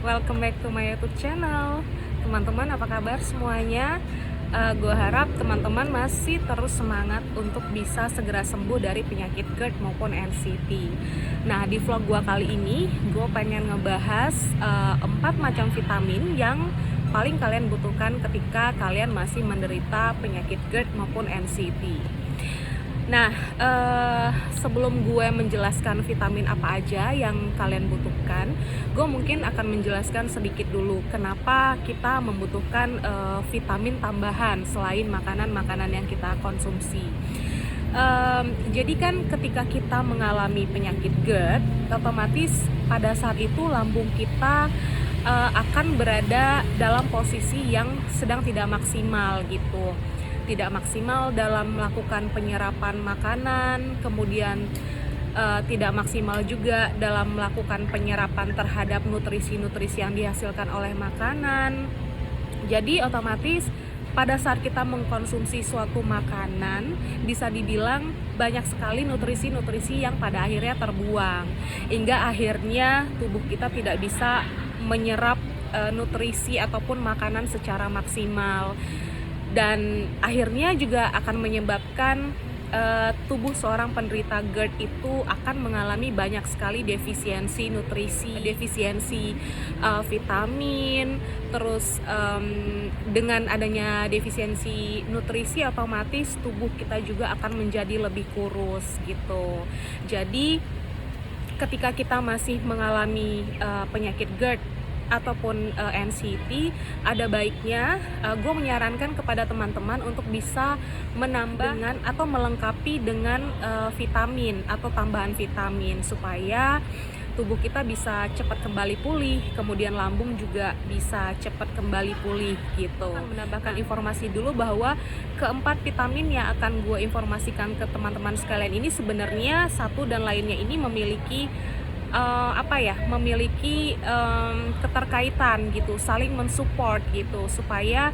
welcome back to my YouTube channel. Teman-teman, apa kabar semuanya? Gue harap teman-teman masih terus semangat untuk bisa segera sembuh dari penyakit GERD maupun NCT. Nah, di vlog gue kali ini, gue pengen ngebahas 4 macam vitamin yang paling kalian butuhkan ketika kalian masih menderita penyakit GERD maupun NCT. Nah, sebelum gue menjelaskan vitamin apa aja yang kalian butuhkan, gue mungkin akan menjelaskan sedikit dulu kenapa kita membutuhkan vitamin tambahan selain makanan-makanan yang kita konsumsi. Jadi kan ketika kita mengalami penyakit GERD, otomatis pada saat itu lambung kita akan berada dalam posisi yang sedang tidak maksimal gitu. Tidak maksimal dalam melakukan penyerapan makanan, kemudian tidak maksimal juga dalam melakukan penyerapan terhadap nutrisi-nutrisi yang dihasilkan oleh makanan. Jadi otomatis pada saat kita mengkonsumsi suatu makanan, bisa dibilang banyak sekali nutrisi-nutrisi yang pada akhirnya terbuang, hingga akhirnya tubuh kita tidak bisa menyerap nutrisi ataupun makanan secara maksimal. Dan akhirnya juga akan menyebabkan tubuh seorang penderita GERD itu akan mengalami banyak sekali defisiensi nutrisi, defisiensi vitamin. Terus dengan adanya defisiensi nutrisi, otomatis tubuh kita juga akan menjadi lebih kurus gitu. Jadi ketika kita masih mengalami penyakit GERD ataupun NCT, ada baiknya gue menyarankan kepada teman-teman untuk bisa menambah dengan atau melengkapi dengan vitamin atau tambahan vitamin supaya tubuh kita bisa cepat kembali pulih, kemudian lambung juga bisa cepat kembali pulih gitu. Menambahkan informasi dulu bahwa keempat vitamin yang akan gue informasikan ke teman-teman sekalian ini sebenarnya satu dan lainnya ini memiliki memiliki keterkaitan gitu, saling mensupport gitu, supaya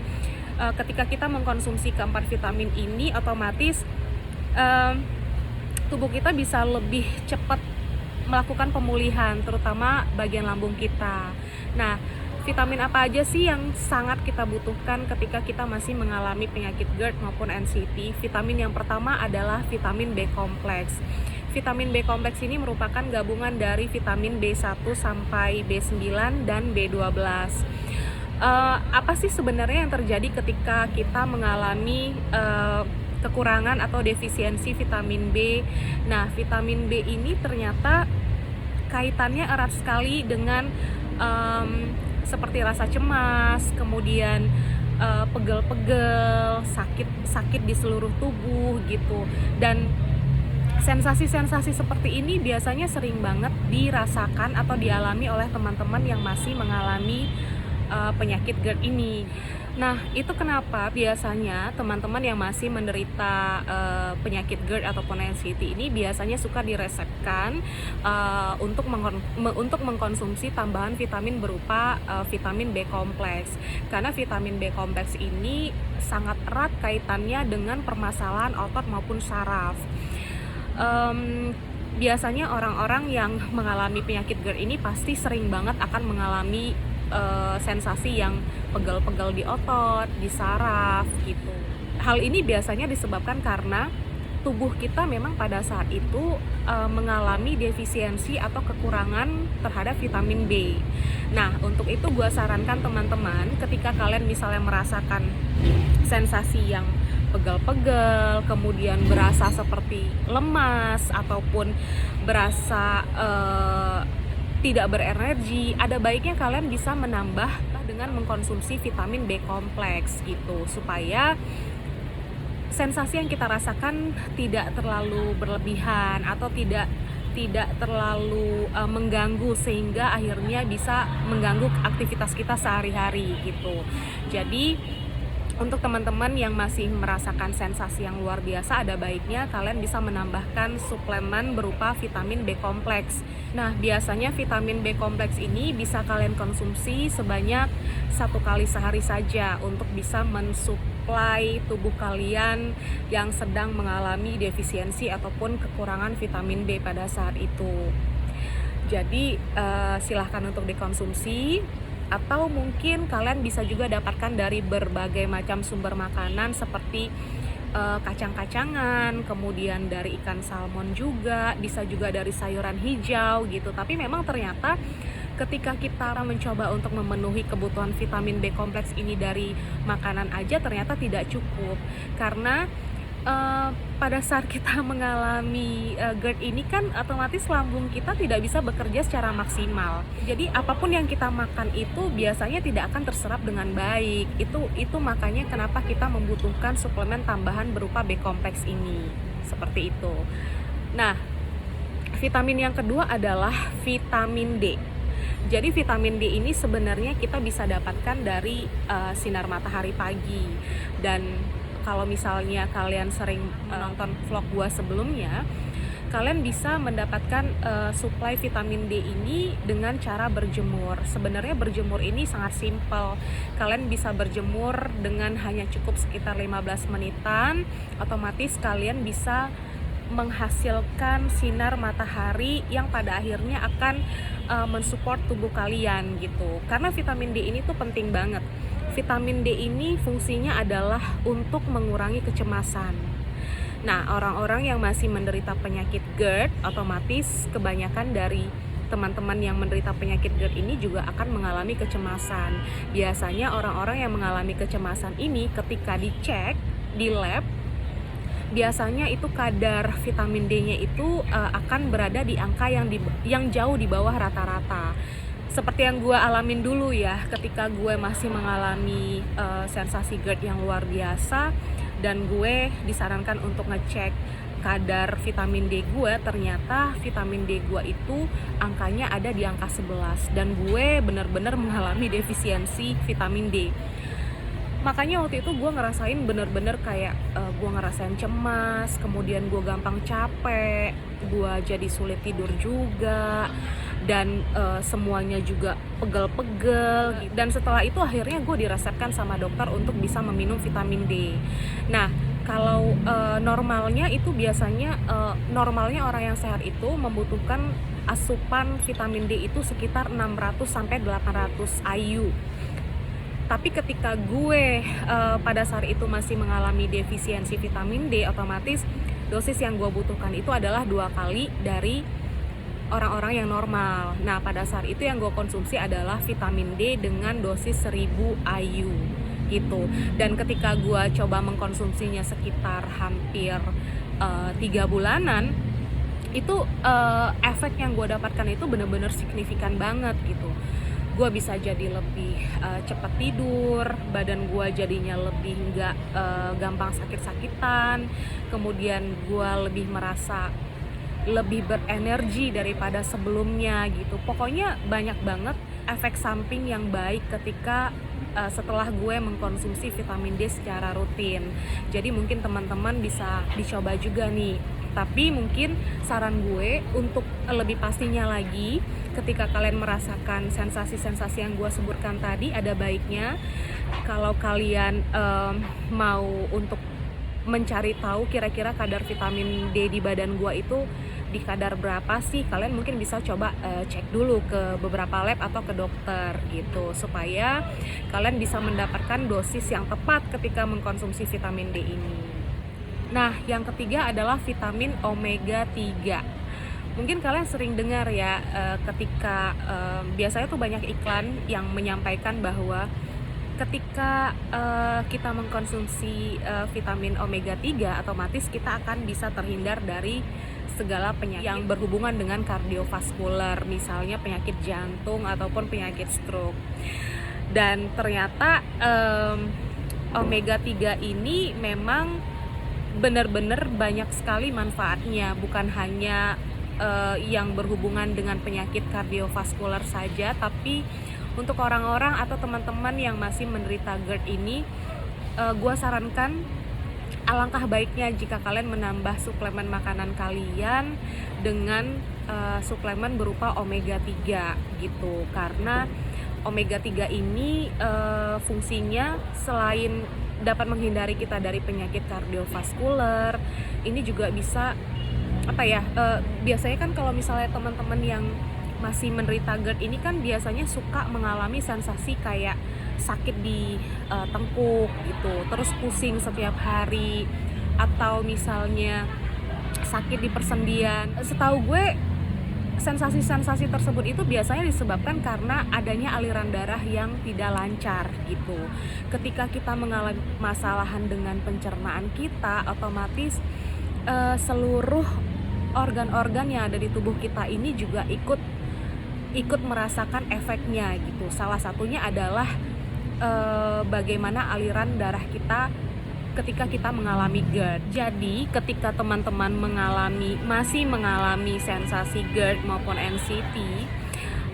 ketika kita mengkonsumsi keempat vitamin ini, otomatis tubuh kita bisa lebih cepat melakukan pemulihan, terutama bagian lambung kita. Nah, vitamin apa aja sih yang sangat kita butuhkan ketika kita masih mengalami penyakit GERD maupun NCT? Vitamin yang pertama adalah vitamin B kompleks. Vitamin B kompleks ini merupakan gabungan dari vitamin B1 sampai B9 dan B12. Apa sih sebenarnya yang terjadi ketika kita mengalami kekurangan atau defisiensi vitamin B? Nah, vitamin B ini ternyata kaitannya erat sekali dengan seperti rasa cemas, kemudian pegel-pegel, sakit di seluruh tubuh gitu. Dan sensasi-sensasi seperti ini biasanya sering banget dirasakan atau dialami oleh teman-teman yang masih mengalami penyakit GERD ini. Nah, itu kenapa biasanya teman-teman yang masih menderita penyakit GERD ataupun NCT ini biasanya suka diresepkan untuk mengkonsumsi tambahan vitamin berupa vitamin B kompleks. Karena vitamin B kompleks ini sangat erat kaitannya dengan permasalahan otot maupun saraf. Biasanya orang-orang yang mengalami penyakit GERD ini pasti sering banget akan mengalami sensasi yang pegel-pegel di otot, di saraf gitu. Hal ini biasanya disebabkan karena tubuh kita memang pada saat itu mengalami defisiensi atau kekurangan terhadap vitamin B. Nah, untuk itu gue sarankan teman-teman ketika kalian misalnya merasakan sensasi yang pegel-pegel, kemudian berasa seperti lemas ataupun berasa tidak berenergi, ada baiknya kalian bisa menambah dengan mengkonsumsi vitamin B kompleks gitu, supaya sensasi yang kita rasakan tidak terlalu berlebihan atau tidak terlalu mengganggu, sehingga akhirnya bisa mengganggu aktivitas kita sehari-hari gitu. Jadi untuk teman-teman yang masih merasakan sensasi yang luar biasa, ada baiknya kalian bisa menambahkan suplemen berupa vitamin B kompleks. Nah, biasanya vitamin B kompleks ini bisa kalian konsumsi sebanyak 1 kali sehari saja untuk bisa mensuplai tubuh kalian yang sedang mengalami defisiensi ataupun kekurangan vitamin B pada saat itu. Jadi silahkan untuk dikonsumsi, atau mungkin kalian bisa juga dapatkan dari berbagai macam sumber makanan seperti kacang-kacangan, kemudian dari ikan salmon juga, bisa juga dari sayuran hijau gitu. Tapi memang ternyata ketika kita mencoba untuk memenuhi kebutuhan vitamin B kompleks ini dari makanan aja, ternyata tidak cukup. Karena pada saat kita mengalami GERD ini kan otomatis lambung kita tidak bisa bekerja secara maksimal. Jadi apapun yang kita makan itu biasanya tidak akan terserap dengan baik. Itu makanya kenapa kita membutuhkan suplemen tambahan berupa B kompleks ini. Seperti itu. Nah, vitamin yang kedua adalah vitamin D. Jadi vitamin D ini sebenarnya kita bisa dapatkan dari sinar matahari pagi. Dan kalau misalnya kalian sering nonton vlog gua sebelumnya, kalian bisa mendapatkan suplai vitamin D ini dengan cara berjemur. Sebenarnya berjemur ini sangat simpel. Kalian bisa berjemur dengan hanya cukup sekitar 15 menitan, otomatis kalian bisa menghasilkan sinar matahari yang pada akhirnya akan mensupport tubuh kalian gitu. Karena vitamin D ini tuh penting banget. Vitamin D ini fungsinya adalah untuk mengurangi kecemasan. Nah, orang-orang yang masih menderita penyakit GERD, otomatis kebanyakan dari teman-teman yang menderita penyakit GERD ini juga akan mengalami kecemasan. Biasanya orang-orang yang mengalami kecemasan ini ketika dicek di lab, biasanya itu kadar vitamin D-nya itu akan berada di angka yang jauh di bawah rata-rata. Seperti yang gue alamin dulu ya, ketika gue masih mengalami sensasi GERD yang luar biasa, dan gue disarankan untuk ngecek kadar vitamin D gue, ternyata vitamin D gue itu angkanya ada di angka 11, dan gue bener-bener mengalami defisiensi vitamin D. Makanya waktu itu gue ngerasain bener-bener kayak gue ngerasain cemas, kemudian gue gampang capek, gue jadi sulit tidur juga, dan semuanya juga pegel-pegel. Dan setelah itu akhirnya gue diresepkan sama dokter untuk bisa meminum vitamin D. Nah, kalau normalnya itu biasanya normalnya orang yang sehat itu membutuhkan asupan vitamin D itu sekitar 600 sampai 800 IU. Tapi ketika gue pada saat itu masih mengalami defisiensi vitamin D, otomatis dosis yang gue butuhkan itu adalah 2 kali dari orang-orang yang normal. Nah, pada saat itu yang gue konsumsi adalah vitamin D dengan dosis 1000 IU gitu. Dan ketika gue coba mengkonsumsinya sekitar hampir 3 bulanan, itu efek yang gue dapatkan itu benar-benar signifikan banget gitu. Gue bisa jadi lebih cepat tidur, badan gue jadinya lebih nggak gampang sakit-sakitan, kemudian gue lebih merasa lebih berenergi daripada sebelumnya gitu. Pokoknya banyak banget efek samping yang baik ketika setelah gue mengkonsumsi vitamin D secara rutin. Jadi mungkin teman-teman bisa dicoba juga nih. Tapi mungkin saran gue untuk lebih pastinya lagi, ketika kalian merasakan sensasi-sensasi yang gue sebutkan tadi, ada baiknya kalau kalian mau untuk mencari tahu kira-kira kadar vitamin D di badan gue itu di kadar berapa sih, kalian mungkin bisa coba cek dulu ke beberapa lab atau ke dokter gitu, supaya kalian bisa mendapatkan dosis yang tepat ketika mengkonsumsi vitamin D ini. Nah, yang ketiga adalah vitamin omega 3. Mungkin kalian sering dengar ya, ketika biasanya tuh banyak iklan yang menyampaikan bahwa ketika kita mengkonsumsi vitamin omega 3, otomatis kita akan bisa terhindar dari segala penyakit yang berhubungan dengan kardiovaskuler, misalnya penyakit jantung ataupun penyakit stroke. Dan ternyata omega 3 ini memang benar-benar banyak sekali manfaatnya, bukan hanya yang berhubungan dengan penyakit kardiovaskuler saja, tapi untuk orang-orang atau teman-teman yang masih menderita GERD ini, gue sarankan alangkah baiknya jika kalian menambah suplemen makanan kalian dengan suplemen berupa omega 3 gitu. Karena omega 3 ini fungsinya selain dapat menghindari kita dari penyakit kardiovaskuler, ini juga bisa biasanya kan kalau misalnya teman-teman yang masih menderita GERD ini kan biasanya suka mengalami sensasi kayak sakit di tengkuk gitu, terus pusing setiap hari, atau misalnya sakit di persendian. Setahu gue sensasi-sensasi tersebut itu biasanya disebabkan karena adanya aliran darah yang tidak lancar gitu. Ketika kita mengalami masalahan dengan pencernaan kita, otomatis seluruh organ-organ yang ada di tubuh kita ini juga ikut merasakan efeknya gitu. Salah satunya adalah bagaimana aliran darah kita ketika kita mengalami GERD. Jadi ketika teman-teman masih mengalami sensasi GERD maupun NCT,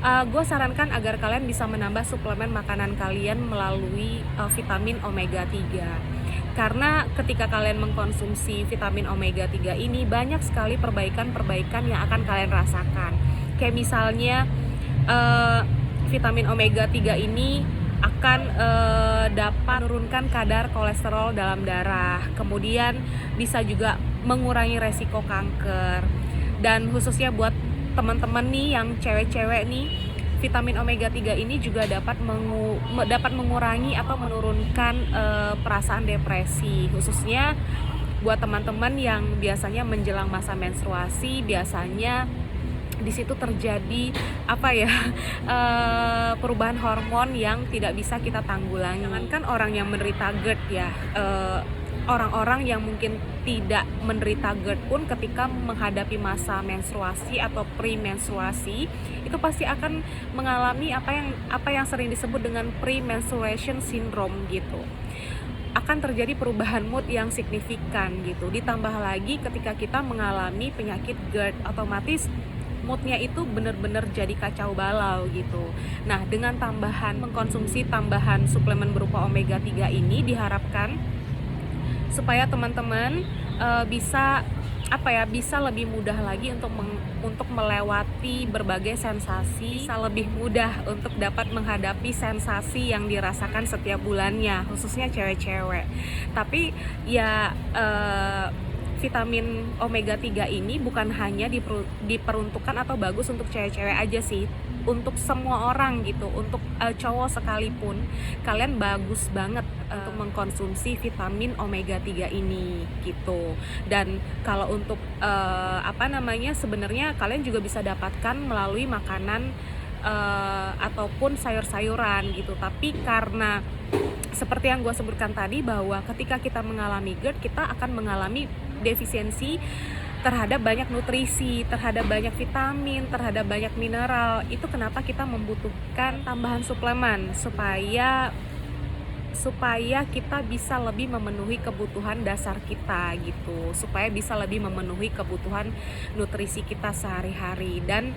gue sarankan agar kalian bisa menambah suplemen makanan kalian melalui vitamin omega 3. Karena ketika kalian mengkonsumsi vitamin omega 3 ini, banyak sekali perbaikan-perbaikan yang akan kalian rasakan. Kayak misalnya vitamin omega 3 ini akan dapat menurunkan kadar kolesterol dalam darah, kemudian bisa juga mengurangi resiko kanker. Dan khususnya buat teman-teman nih yang cewek-cewek nih, vitamin omega 3 ini juga dapat mengurangi atau menurunkan perasaan depresi, khususnya buat teman-teman yang biasanya menjelang masa menstruasi. Biasanya di situ terjadi perubahan hormon yang tidak bisa kita tanggulangi. Jangankan orang yang menderita GERD ya, orang-orang yang mungkin tidak menderita GERD pun ketika menghadapi masa menstruasi atau premenstruasi itu pasti akan mengalami apa yang sering disebut dengan premenstruation syndrome gitu. Akan terjadi perubahan mood yang signifikan gitu. Ditambah lagi ketika kita mengalami penyakit GERD, otomatis moodnya itu benar-benar jadi kacau balau gitu. Nah, dengan mengkonsumsi tambahan suplemen berupa omega 3 ini diharapkan supaya teman-teman bisa lebih mudah lagi untuk melewati berbagai sensasi, bisa lebih mudah untuk dapat menghadapi sensasi yang dirasakan setiap bulannya, khususnya cewek-cewek. Tapi ya vitamin omega 3 ini bukan hanya diperuntukkan atau bagus untuk cewek-cewek aja sih, untuk semua orang gitu, untuk cowok sekalipun kalian bagus banget untuk mengkonsumsi vitamin omega 3 ini gitu. Dan kalau untuk sebenarnya kalian juga bisa dapatkan melalui makanan ataupun sayur-sayuran gitu. Tapi karena seperti yang gue sebutkan tadi, bahwa ketika kita mengalami GERD, kita akan mengalami defisiensi terhadap banyak nutrisi, terhadap banyak vitamin, terhadap banyak mineral. Itu kenapa kita membutuhkan tambahan suplemen supaya kita bisa lebih memenuhi kebutuhan dasar kita gitu, supaya bisa lebih memenuhi kebutuhan nutrisi kita sehari-hari, dan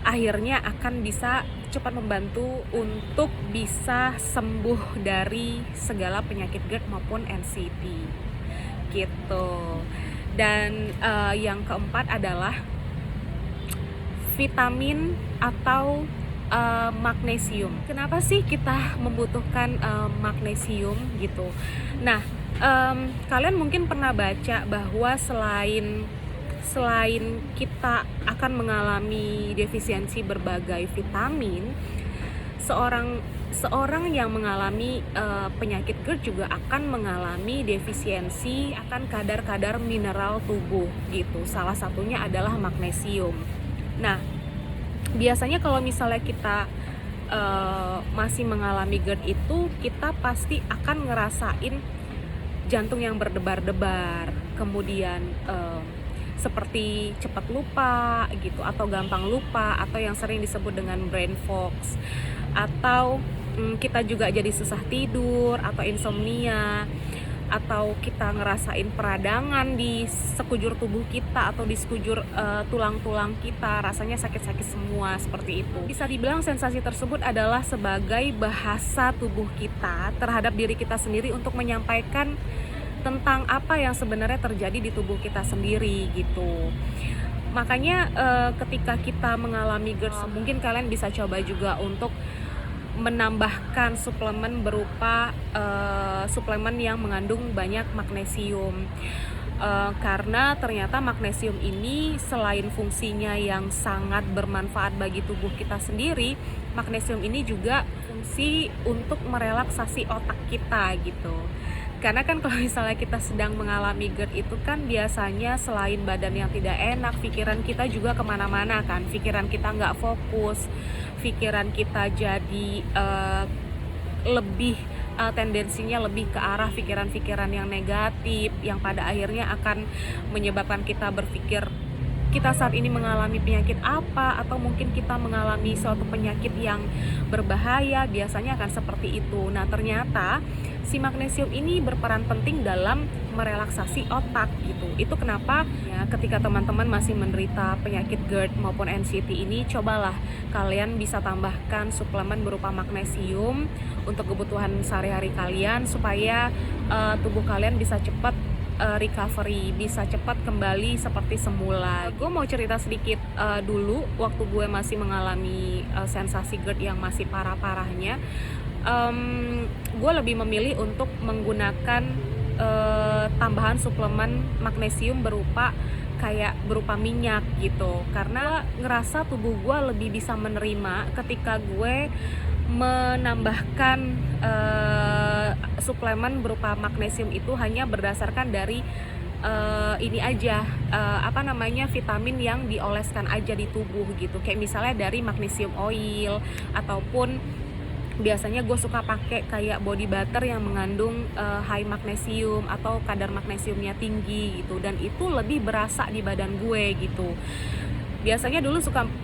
akhirnya akan bisa cepat membantu untuk bisa sembuh dari segala penyakit GERD maupun NCT gitu. Dan yang keempat adalah vitamin atau magnesium. Kenapa sih kita membutuhkan magnesium gitu? Nah, kalian mungkin pernah baca bahwa selain kita akan mengalami defisiensi berbagai vitamin, seorang yang mengalami penyakit GERD juga akan mengalami defisiensi akan kadar-kadar mineral tubuh gitu. Salah satunya adalah magnesium. Nah, biasanya kalau misalnya kita masih mengalami GERD itu, kita pasti akan ngerasain jantung yang berdebar-debar, kemudian seperti cepat lupa gitu, atau gampang lupa, atau yang sering disebut dengan brain fog, atau kita juga jadi susah tidur atau insomnia, atau kita ngerasain peradangan di sekujur tubuh kita atau di sekujur tulang-tulang kita, rasanya sakit-sakit semua, seperti itu. Bisa dibilang sensasi tersebut adalah sebagai bahasa tubuh kita terhadap diri kita sendiri untuk menyampaikan tentang apa yang sebenarnya terjadi di tubuh kita sendiri gitu. Makanya ketika kita mengalami GERD, mungkin kalian bisa coba juga untuk menambahkan suplemen berupa suplemen yang mengandung banyak magnesium. Karena ternyata magnesium ini selain fungsinya yang sangat bermanfaat bagi tubuh kita sendiri, magnesium ini juga fungsi untuk merelaksasi otak kita gitu. Karena kan kalau misalnya kita sedang mengalami GERD itu kan biasanya selain badan yang tidak enak, pikiran kita juga kemana-mana kan. Pikiran kita nggak fokus, pikiran kita jadi lebih tendensinya lebih ke arah pikiran-pikiran yang negatif, yang pada akhirnya akan menyebabkan kita berpikir kita saat ini mengalami penyakit apa, atau mungkin kita mengalami suatu penyakit yang berbahaya, biasanya akan seperti itu. Nah, ternyata si magnesium ini berperan penting dalam merelaksasi otak gitu. Itu kenapa ya ketika teman-teman masih menderita penyakit GERD maupun NCT ini, cobalah kalian bisa tambahkan suplemen berupa magnesium untuk kebutuhan sehari-hari kalian supaya tubuh kalian bisa cepat recovery, bisa cepat kembali seperti semula. Gue mau cerita sedikit dulu waktu gue masih mengalami sensasi GERD yang masih parah-parahnya. Gue lebih memilih untuk menggunakan tambahan suplemen magnesium berupa minyak gitu, karena ngerasa tubuh gue lebih bisa menerima ketika gue menambahkan suplemen berupa magnesium itu hanya berdasarkan dari ini aja vitamin yang dioleskan aja di tubuh gitu, kayak misalnya dari magnesium oil, ataupun biasanya gue suka pakai kayak body butter yang mengandung high magnesium atau kadar magnesiumnya tinggi gitu, dan itu lebih berasa di badan gue gitu. Biasanya dulu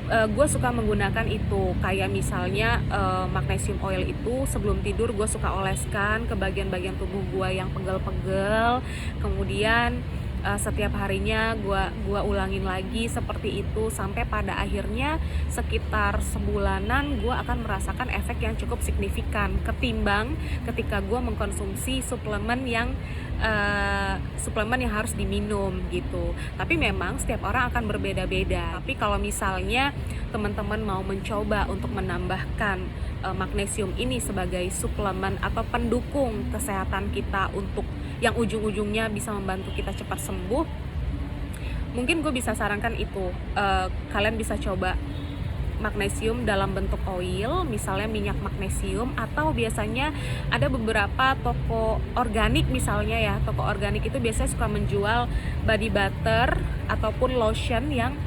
gue suka menggunakan itu, kayak misalnya magnesium oil itu sebelum tidur gue suka oleskan ke bagian-bagian tubuh gue yang pegel-pegel, kemudian setiap harinya gue ulangin lagi seperti itu sampai pada akhirnya sekitar sebulanan gue akan merasakan efek yang cukup signifikan ketimbang ketika gue mengkonsumsi suplemen yang harus diminum gitu. Tapi memang setiap orang akan berbeda-beda. Tapi kalau misalnya teman-teman mau mencoba untuk menambahkan magnesium ini sebagai suplemen atau pendukung kesehatan kita untuk yang ujung-ujungnya bisa membantu kita cepat sembuh, mungkin gue bisa sarankan itu. Kalian bisa coba magnesium dalam bentuk oil, misalnya minyak magnesium, atau biasanya ada beberapa toko organik misalnya ya, toko organik itu biasanya suka menjual body butter ataupun lotion yang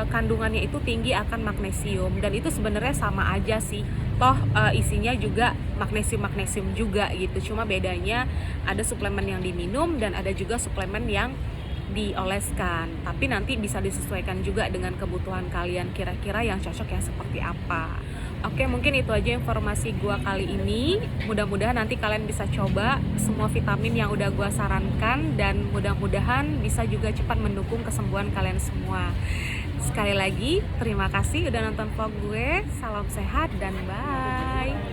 kandungannya itu tinggi akan magnesium, dan itu sebenarnya sama aja sih, toh isinya juga magnesium juga gitu, cuma bedanya ada suplemen yang diminum dan ada juga suplemen yang dioleskan. Tapi nanti bisa disesuaikan juga dengan kebutuhan kalian, kira-kira yang cocok yang seperti apa. Oke, mungkin itu aja informasi gua kali ini. Mudah-mudahan nanti kalian bisa coba semua vitamin yang udah gua sarankan, dan mudah-mudahan bisa juga cepat mendukung kesembuhan kalian semua. Sekali lagi, terima kasih udah nonton vlog gue. Salam sehat dan bye.